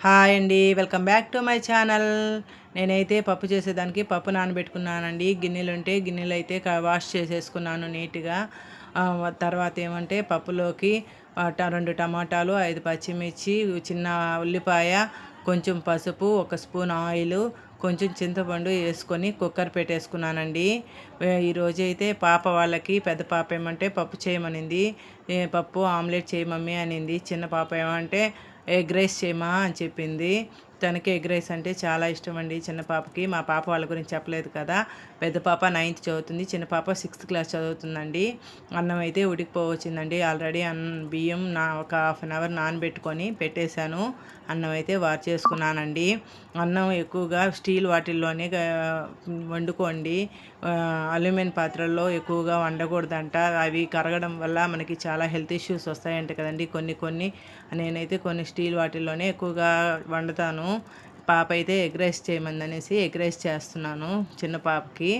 Hi అండి, welcome back to my channel. నేనైతే పప్పు చేసేదానికి పప్పు నానబెట్టుకున్నానండి. గిన్నెలు అయితే వాష్ చేసేసుకున్నాను నీట్గా. తర్వాత ఏమంటే పప్పులోకి 2 టమాటాలు, 5 పచ్చిమిర్చి, చిన్న ఉల్లిపాయ, కొంచెం పసుపు, 1 స్పూన్ ఆయిల్, కొంచెం చింతపండు వేసుకొని కుక్కర్ పెట్టేసుకున్నానండి. ఈరోజు అయితే పాప వాళ్ళకి, పెద్ద పాప ఏమంటే పప్పు చేయమనింది. పప్పు ఆమ్లెట్ చేయి మమ్మీ అనింది. చిన్న పాప ఏమంటే ఎగ్ రైస్ చేయమా అని చెప్పింది. తనకి ఎగ్ రైస్ అంటే చాలా ఇష్టం అండి చిన్న పాపకి. మా పాప వాళ్ళ గురించి చెప్పలేదు కదా. పెద్ద పాప 9th చదువుతుంది, చిన్న పాప 6th క్లాస్ చదువుతుందండి. అన్నం అయితే ఉడికిపోవచ్చిందండి. ఆల్రెడీ బియ్యం ఒక హాఫ్ అన్ అవర్ నానబెట్టుకొని పెట్టేశాను. అన్నం అయితే చేసుకున్నానండి. అన్నం ఎక్కువగా స్టీల్ వాటిల్లోనే వండుకోండి. అల్యూమినియం పాత్రల్లో ఎక్కువగా వండకూడదంట. అవి కరగడం వల్ల మనకి చాలా హెల్త్ ఇష్యూస్ వస్తాయంట కదండి. కొన్ని నేనైతే కొన్ని స్టీల్ వాటిల్లోనే ఎక్కువగా వండుతాను. పాప అయితే ఎగ్ రైస్ చేయమందనేసి ఎగ్ రైస్ చేస్తున్నాను చిన్న పాపకి.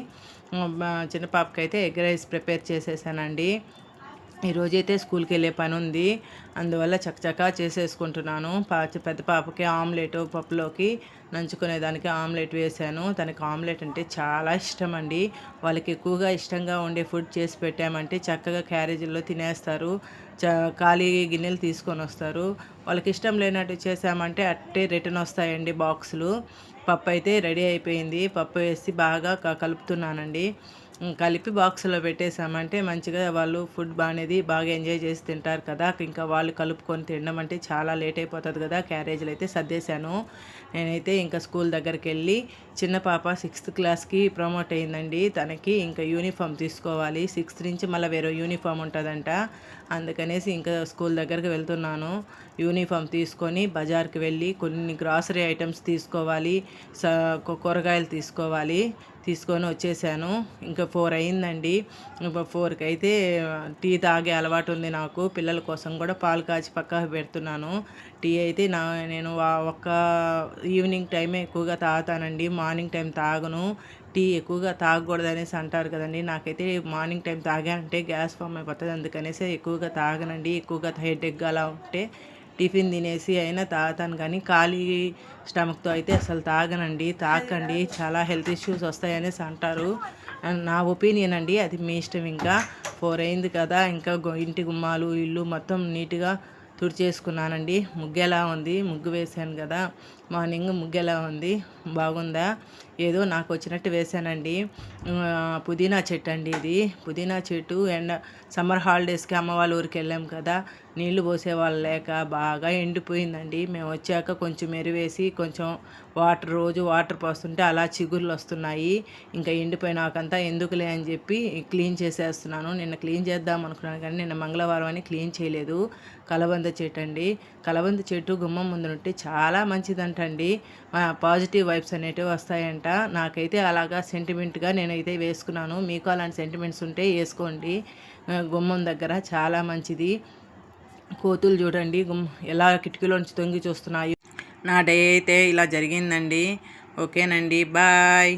చిన్న పాపకి అయితే ఎగ్ రైస్ ప్రిపేర్ చేసేసానండి. ఈరోజైతే స్కూల్కి వెళ్ళే పని ఉంది, అందువల్ల చకచకా చేసేసుకుంటున్నాను. పెద్ద పాపకి ఆమ్లెట్ పప్పులోకి నంచుకునేదానికి ఆమ్లెట్ వేశాను. తనకి ఆమ్లెట్ అంటే చాలా ఇష్టం అండి. వాళ్ళకి ఎక్కువగా ఇష్టంగా ఉండే ఫుడ్ చేసి పెట్టామంటే చక్కగా క్యారేజీల్లో తినేస్తారు. ఖాళీ గిన్నెలు తీసుకొని వస్తారు. వాళ్ళకి ఇష్టం లేనట్టు చేసామంటే అట్టే రిటర్న్ వస్తాయండి బాక్సులు. పప్పు అయితే రెడీ అయిపోయింది. పప్పు వేసి బాగా కలుపుతున్నానండి. కలిపి బాక్స్లో పెట్టేసామంటే మంచిగా వాళ్ళు ఫుడ్ బాగా ఎంజాయ్ చేసి తింటారు కదా. ఇంకా వాళ్ళు కలుపుకొని తినడం అంటే చాలా లేట్ అయిపోతుంది కదా. క్యారేజీలు అయితే సర్దేశాను. నేనైతే ఇంకా స్కూల్ దగ్గరికి వెళ్ళి, చిన్న పాప 6th క్లాస్కి ప్రమోట్ అయిందండి. తనకి ఇంకా యూనిఫామ్ తీసుకోవాలి. 6th నుంచి మళ్ళీ వేరే యూనిఫామ్ ఉంటుందంట. అందుకనేసి ఇంకా స్కూల్ దగ్గరికి వెళ్తున్నాను. యూనిఫామ్ తీసుకొని బజార్కి వెళ్ళి కొన్ని గ్రాసరీ ఐటమ్స్ తీసుకోవాలి, కూరగాయలు తీసుకొని వచ్చేసాను. ఇంకా 4 అయిందండి. ఇంకా 4కి అయితే టీ తాగే అలవాటు ఉంది నాకు. పిల్లల కోసం కూడా పాలు కాచి పక్కకు పెడుతున్నాను. టీ అయితే నేను ఒక్క ఈవినింగ్ టైమే ఎక్కువగా తాగుతానండి. మార్నింగ్ టైం తాగను. టీ ఎక్కువగా తాగకూడదు అనేసి అంటారు కదండి. నాకైతే మార్నింగ్ టైం తాగానంటే గ్యాస్ ఫామ్ అయిపోతుంది. అందుకనేసి ఎక్కువగా తాగనండి. ఎక్కువగా హెడేక్ అలా ఉంటే టిఫిన్ తినేసి అయినా తాగుతాను, కానీ ఖాళీ స్టమక్తో అయితే అసలు తాగనండి. తాగండి, చాలా హెల్త్ ఇష్యూస్ వస్తాయనేసి అంటారు. నా ఒపీనియన్ అండి, అది మీ ఇష్టం. ఇంకా 4 అయింది కదా, ఇంకా ఇంటి గుమ్మాలు ఇల్లు మొత్తం నీట్గా తుడిచేసుకున్నానండి. ముగ్గు ఎలా ఉంది, ముగ్గు వేసాను కదా మార్నింగ్, ముగ్గు ఎలా ఉంది, బాగుందా? ఏదో నాకు వచ్చినట్టు వేశానండి. పుదీనా చెట్టు అండి ఇది. పుదీనా చెట్టు సమ్మర్ హాలిడేస్కి అమ్మ వాళ్ళ ఊరికి వెళ్ళాం కదా, నీళ్లు పోసేవాళ్ళు లేక బాగా ఎండిపోయిందండి. మేము వచ్చాక కొంచెం ఎరువేసి కొంచెం రోజు వాటర్ పోస్తుంటే అలా చిగుర్లు వస్తున్నాయి. ఇంకా ఎండిపోయినాకంతా ఎందుకులే అని చెప్పి క్లీన్ చేసేస్తున్నాను. నిన్న క్లీన్ చేద్దాం అనుకున్నాను కానీ నిన్న మంగళవారం అని క్లీన్ చేయలేదు. కలబంద చెట్టు అండి. కలబంద చెట్టు గుమ్మం ముందు ఉంటే చాలా మంచిదంటండి. పాజిటివ్ వైబ్స్ అనేటివి వస్తాయంట. నాకైతే అలాగా సెంటిమెంట్గా నేనైతే వేసుకున్నాను. మీకు అలాంటి సెంటిమెంట్స్ ఉంటే వేసుకోండి. గుమ్మం దగ్గర చాలా మంచిది. కోతులు చూడండి ఎలా కిటికీలోంచి తొంగి చూస్తున్నాయి. నా డే అయితే ఇలా జరిగిందండి. ఓకేనండి, బాయ్.